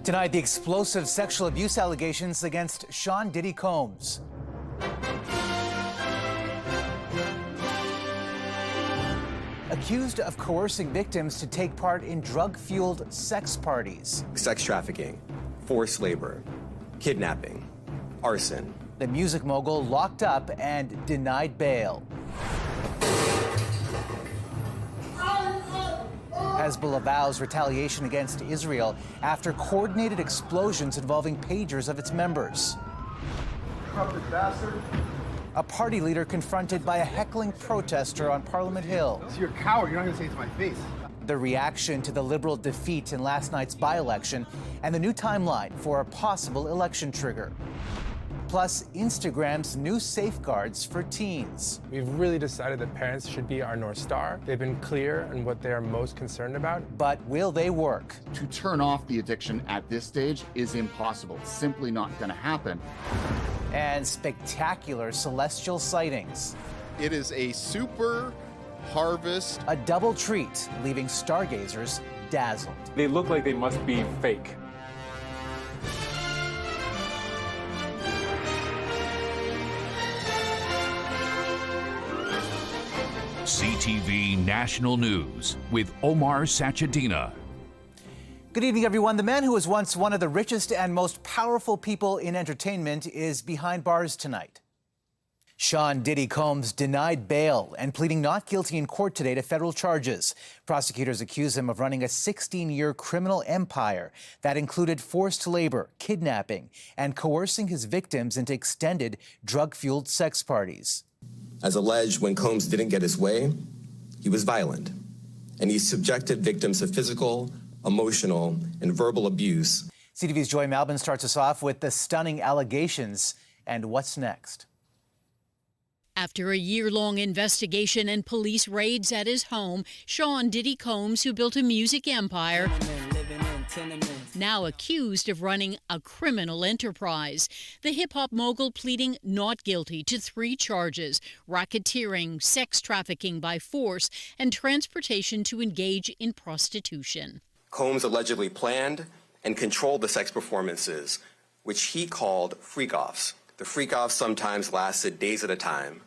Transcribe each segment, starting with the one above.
Tonight, the explosive sexual abuse allegations against Sean Diddy Combs. Accused of coercing victims to take part in drug-fueled sex parties. Sex trafficking, forced labor, kidnapping, arson. The music mogul locked up and denied bail. Hezbollah vows retaliation against Israel after coordinated explosions involving pagers of its members. A party leader confronted by a heckling protester on Parliament Hill. So you're a coward. You're not going to say it to my face. The reaction to the Liberal defeat in last night's by-election and the new timeline for a possible election trigger. Plus, Instagram's new safeguards for teens. We've really decided that parents should be our North Star. They've been clear on what they are most concerned about. But will they work? To turn off the addiction at this stage is impossible. It's simply not going to happen. And spectacular celestial sightings. It is a super harvest. A double treat, leaving stargazers dazzled. They look like they must be fake. CTV National News with Omar Sachedina. Good evening, everyone. The man who was once one of the richest and most powerful people in entertainment is behind bars tonight. Sean Diddy Combs denied bail and pleading not guilty in court today to federal charges. Prosecutors accuse him of running a 16-year criminal empire that included forced labor, kidnapping, and coercing his victims into extended drug-fueled sex parties. As alleged, when Combs didn't get his way, he was violent, and he subjected victims to physical, emotional, and verbal abuse. CTV's Joy Malbin starts us off with the stunning allegations and what's next. After a year-long investigation and police raids at his home, Sean Diddy Combs, who built a music empire, now accused of running a criminal enterprise. The hip-hop mogul pleading not guilty to 3 charges: racketeering, sex trafficking by force, and transportation to engage in prostitution. Combs allegedly planned and controlled the sex performances, which he called freak-offs. The freak-offs sometimes lasted days at a time,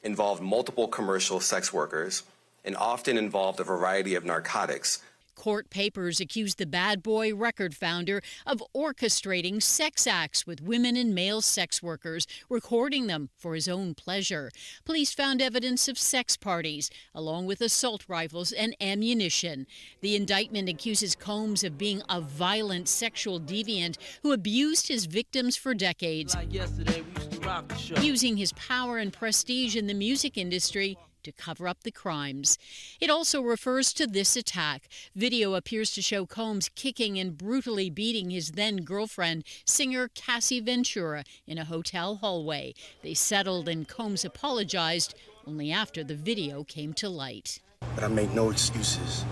involved multiple commercial sex workers, and often involved a variety of narcotics. Court papers accused the Bad Boy record founder of orchestrating sex acts with women and male sex workers, recording them for his own pleasure. Police found evidence of sex parties, along with assault rifles and ammunition. The indictment accuses Combs of being a violent sexual deviant who abused his victims for decades, using his power and prestige in the music industry to cover up the crimes. It also refers to this attack. Video appears to show Combs kicking and brutally beating his then-girlfriend, singer Cassie Ventura, in a hotel hallway. They settled and Combs apologized only after the video came to light. But I make no excuses.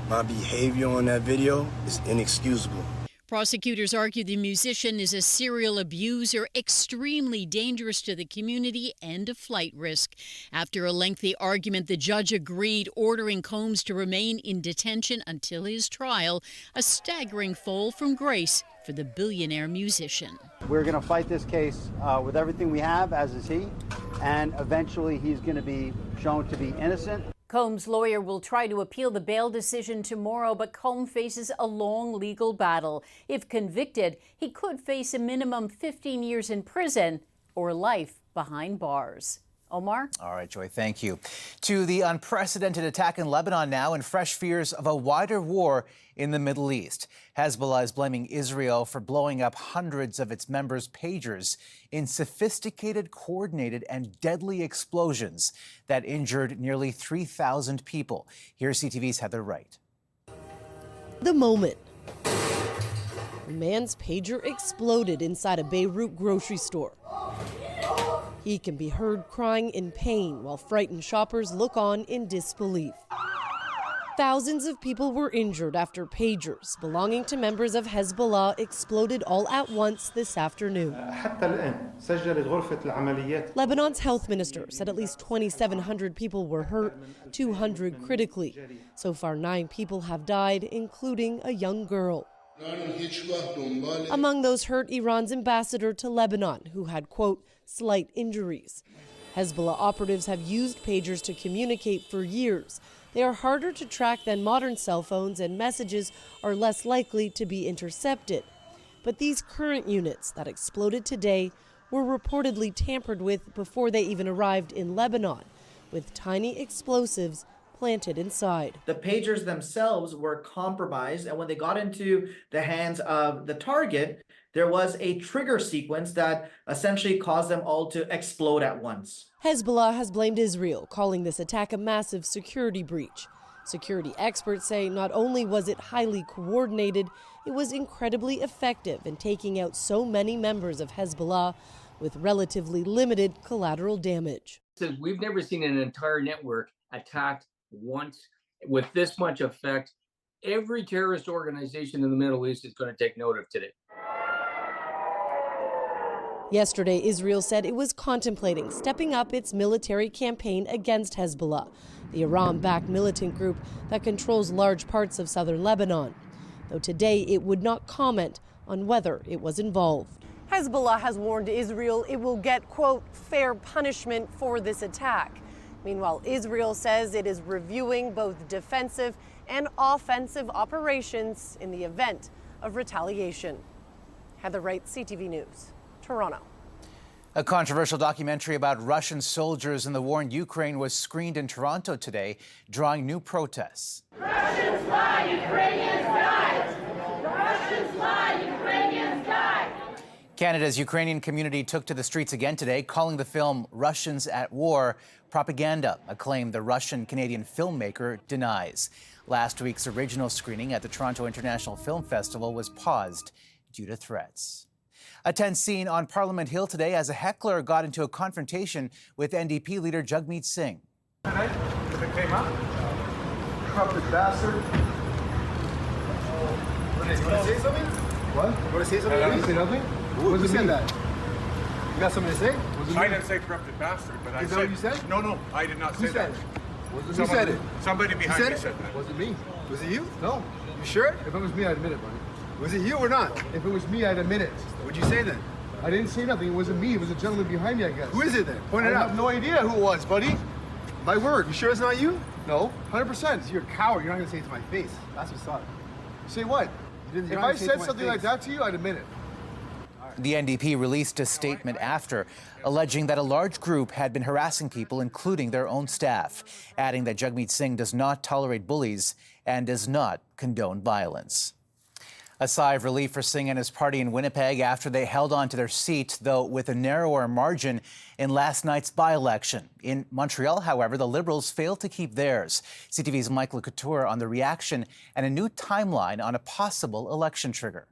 My behavior on that video is inexcusable. Prosecutors argue the musician is a serial abuser, extremely dangerous to the community and a flight risk. After a lengthy argument, the judge agreed, ordering Combs to remain in detention until his trial, a staggering fall from grace for the billionaire musician. We're going to fight this case with everything we have, as is he, and eventually he's going to be shown to be innocent. Combs' lawyer will try to appeal the bail decision tomorrow, but Combs faces a long legal battle. If convicted, he could face a minimum 15 years in prison or life behind bars. Omar? All right, Joy, thank you. To the unprecedented attack in Lebanon now and fresh fears of a wider war in the Middle East. Hezbollah is blaming Israel for blowing up hundreds of its members' pagers in sophisticated, coordinated and deadly explosions that injured nearly 3,000 people. Here's CTV's Heather Wright. The moment. A man's pager exploded inside a Beirut grocery store. He can be heard crying in pain while frightened shoppers look on in disbelief. Thousands of people were injured after pagers belonging to members of Hezbollah exploded all at once this afternoon. Lebanon's health minister said at least 2,700 people were hurt, 200 critically. So far, 9 people have died, including a young girl. Among those hurt, Iran's ambassador to Lebanon, who had, quote, slight injuries. Hezbollah operatives have used pagers to communicate for years. They are harder to track than modern cell phones, and messages are less likely to be intercepted. But these current units that exploded today were reportedly tampered with before they even arrived in Lebanon, with tiny explosives planted inside. The pagers themselves were compromised, and when they got into the hands of the target, there was a trigger sequence that essentially caused them all to explode at once. Hezbollah has blamed Israel, calling this attack a massive security breach. Security experts say not only was it highly coordinated, it was incredibly effective in taking out so many members of Hezbollah with relatively limited collateral damage. We've never seen an entire network attacked once with this much effect. Every terrorist organization in the Middle East is going to take note of today. Yesterday, Israel said it was contemplating stepping up its military campaign against Hezbollah, the Iran-backed militant group that controls large parts of southern Lebanon, though today it would not comment on whether it was involved. Hezbollah has warned Israel it will get, quote, fair punishment for this attack. Meanwhile, Israel says it is reviewing both defensive and offensive operations in the event of retaliation. Heather Wright, CTV News, Toronto. A controversial documentary about Russian soldiers in the war in Ukraine was screened in Toronto today, drawing new protests. Russians lie, Ukrainians die! Russians lie, Ukrainians die! Canada's Ukrainian community took to the streets again today, calling the film Russians at War propaganda, a claim the Russian-Canadian filmmaker denies. Last week's original screening at the Toronto International Film Festival was paused due to threats. A tense scene on Parliament Hill today as a heckler got into a confrontation with NDP leader Jagmeet Singh. If it came up, corrupted bastard. Want to say something? What? Want to say something? I didn't say nothing. Who said that? You got something to say? I didn't say corrupted bastard, but I said... Is that what you said? No, I did not say that. Who said it? Somebody behind me said that. Was it me? Was it you? No. You sure? If it was me, I'd admit it, buddy. Was it you or not? If it was me, I'd admit it. What'd you say then? I didn't say nothing. It wasn't me. It was a gentleman behind me, I guess. Who is it then? Point it out. I have no idea who it was, buddy. My word. You sure it's not you? No. 100%. You're a coward. You're not going to say it to my face. That's what's up. Say what? If I said something like that to you, I'd admit it. The NDP released a statement after, alleging that a large group had been harassing people, including their own staff, adding that Jagmeet Singh does not tolerate bullies and does not condone violence. A sigh of relief for Singh and his party in Winnipeg after they held on to their seat, though with a narrower margin in last night's by-election. In Montreal, however, the Liberals failed to keep theirs. CTV's Michael Couture on the reaction and a new timeline on a possible election trigger.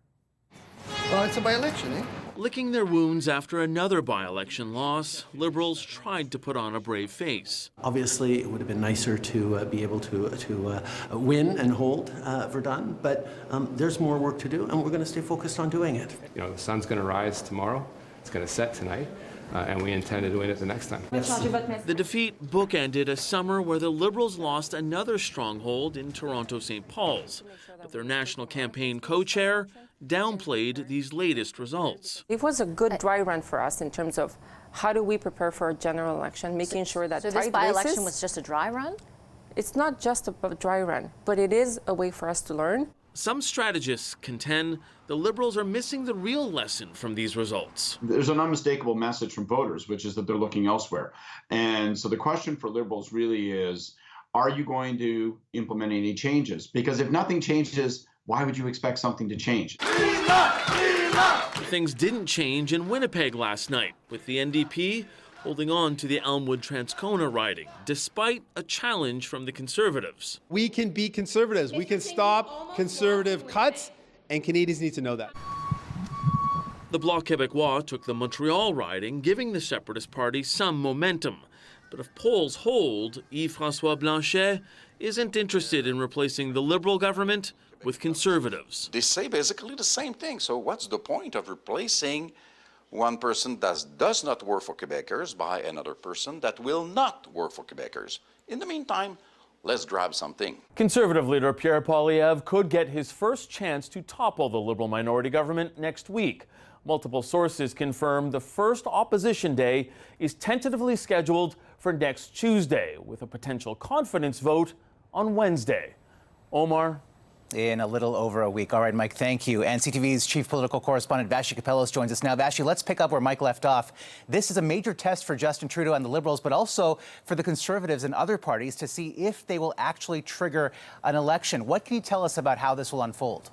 Well, it's a by-election, eh? Licking their wounds after another by-election loss, Liberals tried to put on a brave face. Obviously, it would have been nicer to be able to win and hold Verdun, but there's more work to do, and we're going to stay focused on doing it. You know, the sun's going to rise tomorrow. It's going to set tonight. And we intend to win it the next time. The defeat bookended a summer where the Liberals lost another stronghold in Toronto St. Paul's, but their national campaign co-chair downplayed these latest results. It was a good dry run for us in terms of how do we prepare for a general election, making sure that this by-election was just a dry run? It's not just a dry run, but it is a way for us to learn. Some strategists contend the Liberals are missing the real lesson from these results. There's an unmistakable message from voters, which is that they're looking elsewhere. And so the question for Liberals really is, are you going to implement any changes? Because if nothing changes, why would you expect something to change? Things didn't change in Winnipeg last night, with the NDP holding on to the Elmwood-Transcona riding, despite a challenge from the Conservatives. We can be Conservatives. We can stop Conservative cuts, and Canadians need to know that. The Bloc Québécois took the Montreal riding, giving the Separatist Party some momentum. But if polls hold, Yves-François Blanchet isn't interested in replacing the Liberal government with Conservatives. They say basically the same thing. So what's the point of replacing one person that does not work for Quebecers by another person that will not work for Quebecers? In the meantime, let's grab something. Conservative leader Pierre Poilievre could get his first chance to topple the Liberal minority government next week. Multiple sources confirm the first opposition day is tentatively scheduled for next Tuesday, with a potential confidence vote on Wednesday. Omar? In a little over a week. All right, Mike, thank you. And CTV's chief political correspondent Vashy Capello joins us now. Vashy, let's pick up where Mike left off. This is a major test for Justin Trudeau and the Liberals, but also for the Conservatives and other parties to see if they will actually trigger an election. What can you tell us about how this will unfold?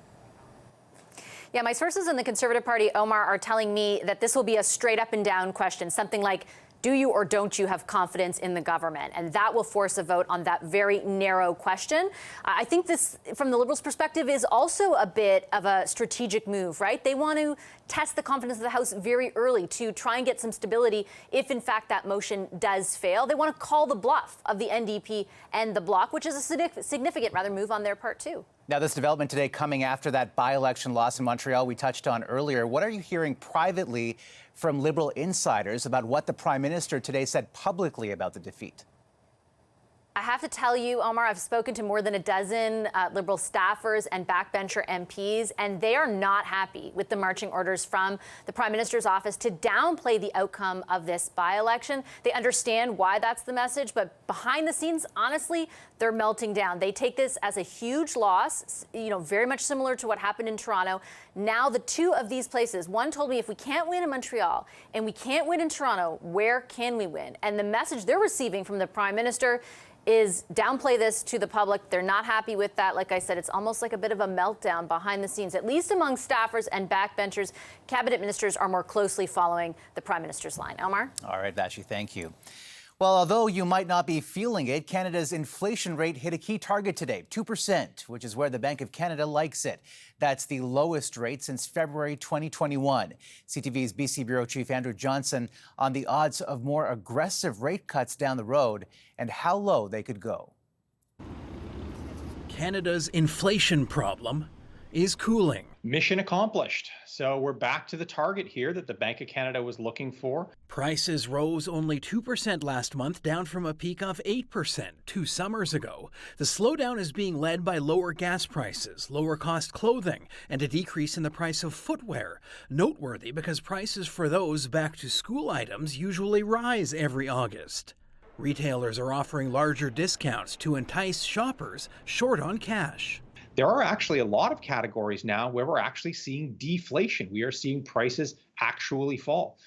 Yeah, my sources in the Conservative Party, Omar, are telling me that this will be a straight up and down question, something like, do you or don't you have confidence in the government? And that will force a vote on that very narrow question. I think this, from the Liberals' perspective, is also a bit of a strategic move, right? They want to test the confidence of the House very early to try and get some stability if, in fact, that motion does fail. They want to call the bluff of the NDP and the Bloc, which is a significant, move on their part, too. Now, this development today coming after that by-election loss in Montreal we touched on earlier. What are you hearing privately from Liberal insiders about what the Prime Minister today said publicly about the defeat? I have to tell you, Omar, I've spoken to more than a dozen Liberal staffers and backbencher MPs, and they are not happy with the marching orders from the Prime Minister's office to downplay the outcome of this by-election. They understand why that's the message, but behind the scenes, honestly, they're melting down. They take this as a huge loss, very much similar to what happened in Toronto. Now, the two of these places, one told me, if we can't win in Montreal and we can't win in Toronto, where can we win? And the message they're receiving from the Prime Minister is downplay this to the public. They're not happy with that. Like I said, it's almost like a bit of a meltdown behind the scenes, at least among staffers and backbenchers. Cabinet ministers are more closely following the Prime Minister's line. Omar? All right, Vashy, thank you. Well, although you might not be feeling it, Canada's inflation rate hit a key target today, 2%, which is where the Bank of Canada likes it. That's the lowest rate since February 2021. CTV's BC Bureau Chief Andrew Johnson on the odds of more aggressive rate cuts down the road and how low they could go. Canada's inflation problem is cooling. Mission accomplished. So we're back to the target here that the Bank of Canada was looking for. Prices rose only 2% last month, down from a peak of 8% 2 summers ago. The slowdown is being led by lower gas prices, lower cost clothing, and a decrease in the price of footwear. Noteworthy because prices for those back-to-school items usually rise every August. Retailers are offering larger discounts to entice shoppers short on cash. There are actually a lot of categories now where we're actually seeing deflation. We are seeing prices actually fall.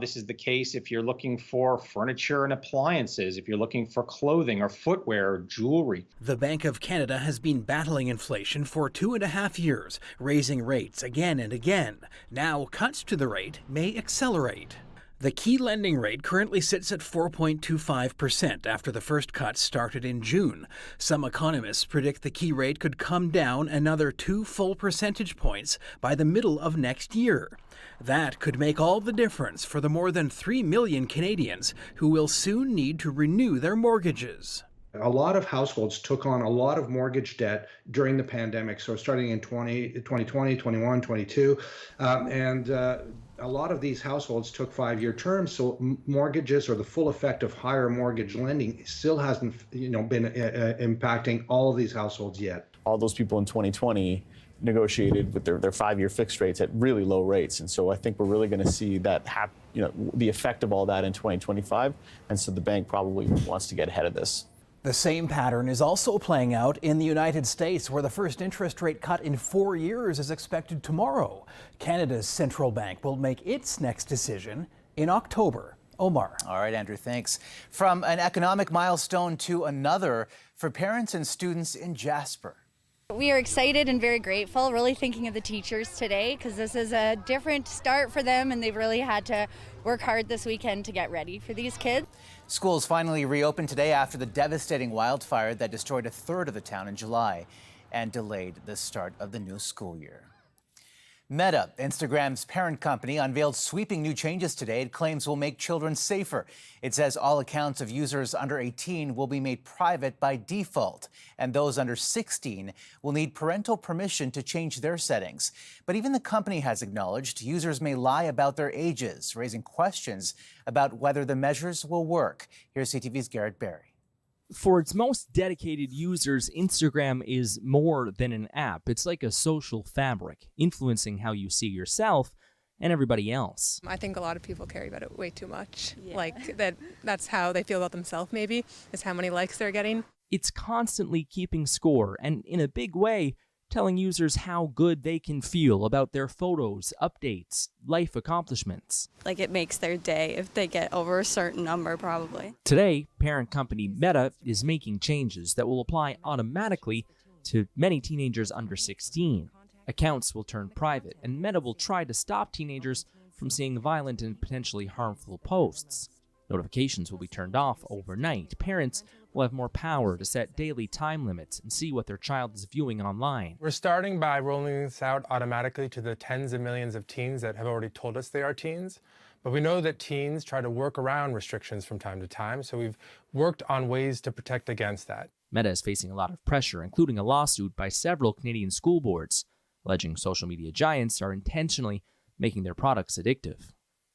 This is the case if you're looking for furniture and appliances, if you're looking for clothing or footwear or jewelry. The Bank of Canada has been battling inflation for 2.5 years, raising rates again and again. Now cuts to the rate may accelerate. The key lending rate currently sits at 4.25% after the first cut started in June. Some economists predict the key rate could come down another 2 full percentage points by the middle of next year. That could make all the difference for the more than 3 million Canadians who will soon need to renew their mortgages. A lot of households took on a lot of mortgage debt during the pandemic, so starting in 2020, 21, 22, and a lot of these households took 5-year terms, so mortgages or the full effect of higher mortgage lending still hasn't been impacting all of these households yet. All those people in 2020 negotiated with their 5-year fixed rates at really low rates, and so I think we're really going to see that the effect of all that in 2025, and so the bank probably wants to get ahead of this. The same pattern is also playing out in the United States, where the first interest rate cut in 4 years is expected tomorrow. Canada's central bank will make its next decision in October. Omar. All right, Andrew, thanks. From an economic milestone to another for parents and students in Jasper. We are excited and very grateful, really thinking of the teachers today, because this is a different start for them and they've really had to work hard this weekend to get ready for these kids. Schools finally reopened today after the devastating wildfire that destroyed a third of the town in July and delayed the start of the new school year. Meta, Instagram's parent company, unveiled sweeping new changes today it claims will make children safer. It says all accounts of users under 18 will be made private by default, and those under 16 will need parental permission to change their settings. But even the company has acknowledged users may lie about their ages, raising questions about whether the measures will work. Here's CTV's Garrett Barry. For its most dedicated users, Instagram is more than an app. It's like a social fabric, influencing how you see yourself and everybody else. I think a lot of people care about it way too much. Like that's how they feel about themselves, maybe, is how many likes they're getting. It's constantly keeping score and, in a big way, telling users how good they can feel about their photos, updates, life accomplishments. Like it makes their day if they get over a certain number, probably. Today, parent company Meta is making changes that will apply automatically to many teenagers under 16. Accounts will turn private, and Meta will try to stop teenagers from seeing violent and potentially harmful posts. Notifications will be turned off overnight. Parents will have more power to set daily time limits and see what their child is viewing online. We're starting by rolling this out automatically to the tens of millions of teens that have already told us they are teens. But we know that teens try to work around restrictions from time to time, so we've worked on ways to protect against that. Meta is facing a lot of pressure, including a lawsuit by several Canadian school boards, alleging social media giants are intentionally making their products addictive.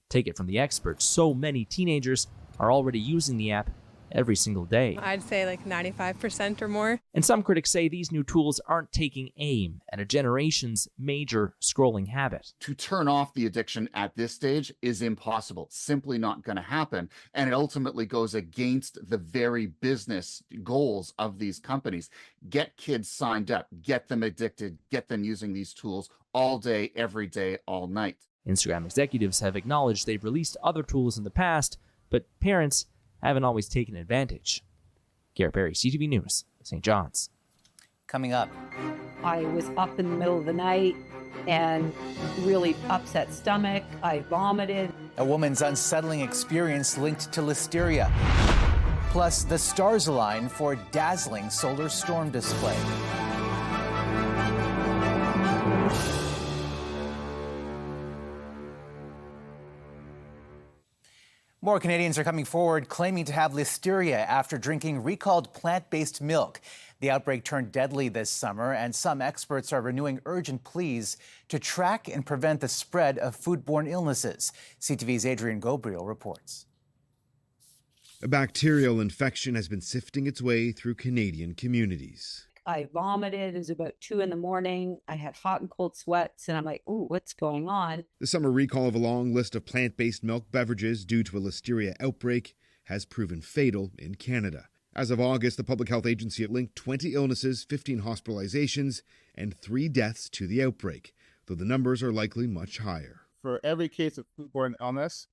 Take it from the experts, so many teenagers are already using the app every single day. I'd say like 95% or more. And some critics say these new tools aren't taking aim at a generation's major scrolling habit. To turn off the addiction at this stage is impossible, simply not going to happen. And it ultimately goes against the very business goals of these companies. Get kids signed up, get them addicted, get them using these tools all day, every day, all night. Instagram executives have acknowledged they've released other tools in the past, but parents haven't always taken advantage. Garrett Berry, CTV News, St. John's. Coming up. I was up in the middle of the night and really upset stomach. I vomited. A woman's unsettling experience linked to listeria. Plus, the stars align for a dazzling solar storm display. More Canadians are coming forward claiming to have listeria after drinking recalled plant-based milk. The outbreak turned deadly this summer, and some experts are renewing urgent pleas to track and prevent the spread of foodborne illnesses. CTV's Adrian Gobriel reports. A bacterial infection has been sifting its way through Canadian communities. I vomited. It was about 2 a.m. I had hot and cold sweats, and I'm like, ooh, what's going on? The summer recall of a long list of plant-based milk beverages due to a listeria outbreak has proven fatal in Canada. As of August, the Public Health Agency had linked 20 illnesses, 15 hospitalizations, and 3 deaths to the outbreak, though the numbers are likely much higher. For every case of foodborne illness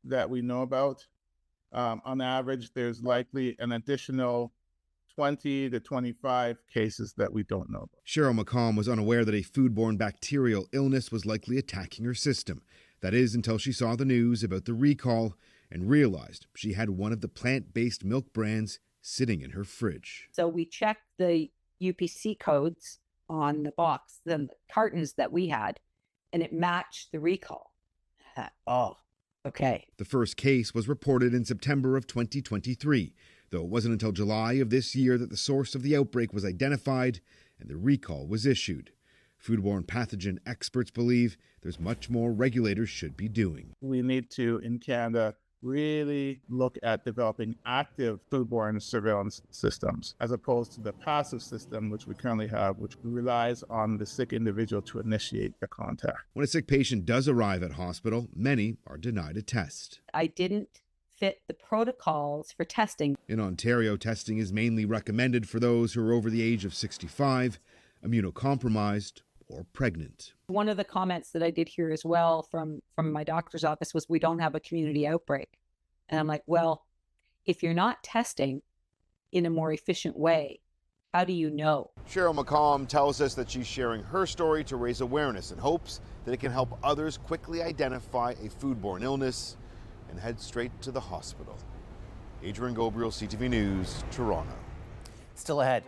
that we know about, on average, there's likely an additional 20 to 25 cases that we don't know about. Cheryl McComb was unaware that a foodborne bacterial illness was likely attacking her system. That is, until she saw the news about the recall and realized she had one of the plant-based milk brands sitting in her fridge. So we checked the UPC codes on the box, the cartons that we had, and it matched the recall. I thought, oh, okay. The first case was reported in September of 2023. Though it wasn't until July of this year that the source of the outbreak was identified and the recall was issued. Foodborne pathogen experts believe there's much more regulators should be doing. We need to, in Canada, really look at developing active foodborne surveillance systems as opposed to the passive system which we currently have, which relies on the sick individual to initiate the contact. When a sick patient does arrive at hospital, many are denied a test. I didn't fit the protocols for testing. In Ontario, testing is mainly recommended for those who are over the age of 65, immunocompromised, or pregnant. One of the comments that I did hear as well from my doctor's office was, we don't have a community outbreak. And I'm like, well, if you're not testing in a more efficient way, how do you know? Cheryl McComb tells us that she's sharing her story to raise awareness in hopes that it can help others quickly identify a foodborne illness and head straight to the hospital. Adrian Gobriel, CTV News, Toronto. Still ahead.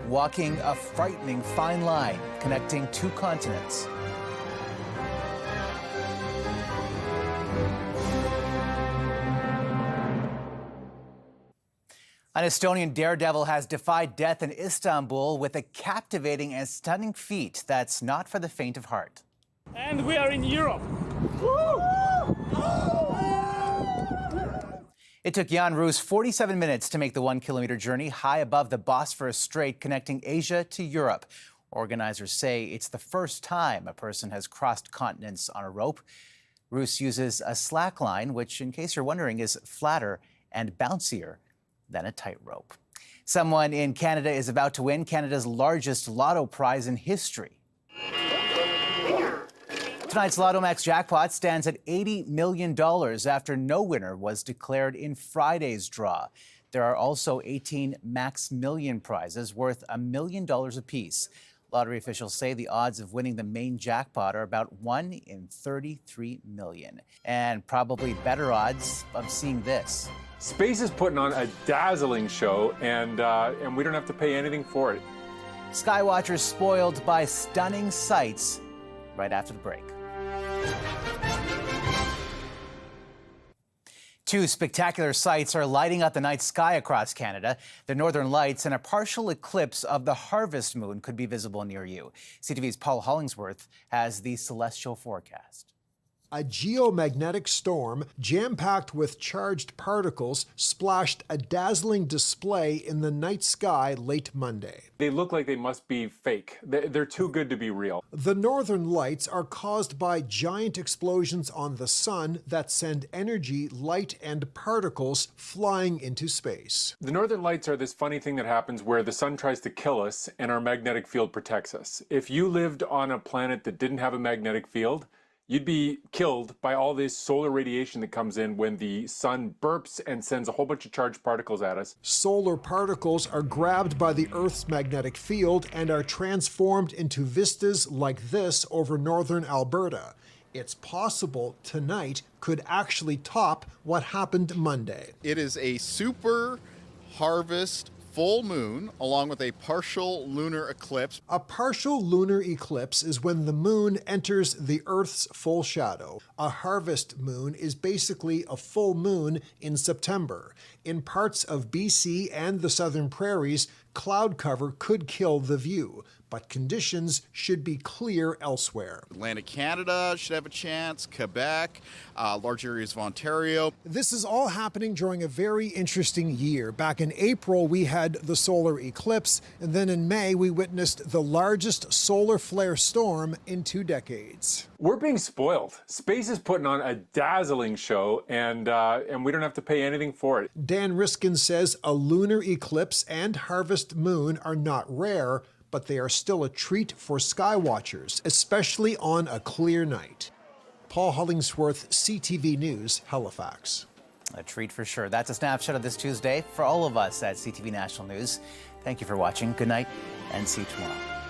Walking a frightening fine line connecting 2 continents. An Estonian daredevil has defied death in Istanbul with a captivating and stunning feat that's not for the faint of heart. And we are in Europe. It took Jan Roos 47 minutes to make the 1-kilometer journey high above the Bosphorus Strait connecting Asia to Europe. Organizers say it's the first time a person has crossed continents on a rope. Roos uses a slack line, which, in case you're wondering, is flatter and bouncier than a tightrope. Someone in Canada is about to win Canada's largest Lotto prize in history. Tonight's Lotto Max jackpot stands at $80 million after no winner was declared in Friday's draw. There are also 18 Max Million prizes worth $1 million apiece. Lottery officials say the odds of winning the main jackpot are about 1 in 33 million. And probably better odds of seeing this. Space is putting on a dazzling show, and we don't have to pay anything for it. Skywatchers spoiled by stunning sights right after the break. Two spectacular sights are lighting up the night sky across Canada. The Northern Lights and a partial eclipse of the harvest moon could be visible near you. CTV's Paul Hollingsworth has the celestial forecast. A geomagnetic storm, jam-packed with charged particles, splashed a dazzling display in the night sky late Monday. They look like they must be fake. They're too good to be real. The northern lights are caused by giant explosions on the sun that send energy, light, and particles flying into space. The northern lights are this funny thing that happens where the sun tries to kill us and our magnetic field protects us. If you lived on a planet that didn't have a magnetic field, you'd be killed by all this solar radiation that comes in when the sun burps and sends a whole bunch of charged particles at us. Solar particles are grabbed by the Earth's magnetic field and are transformed into vistas like this over northern Alberta. It's possible tonight could actually top what happened Monday. It is a super harvest full moon along with a partial lunar eclipse. A partial lunar eclipse is when the moon enters the Earth's full shadow. A harvest moon is basically a full moon in September. In parts of BC and the southern prairies, cloud cover could kill the view, but conditions should be clear elsewhere. Atlantic Canada should have a chance, Quebec, large areas of Ontario. This is all happening during a very interesting year. Back in April, we had the solar eclipse, and then in May, we witnessed the largest solar flare storm in 2 decades. We're being spoiled. Space is putting on a dazzling show, and we don't have to pay anything for it. Dan Riskin says a lunar eclipse and harvest moon are not rare, but they are still a treat for skywatchers, especially on a clear night. Paul Hollingsworth, CTV News, Halifax. A treat for sure. That's a snapshot of this Tuesday for all of us at CTV National News. Thank you for watching. Good night, and see you tomorrow.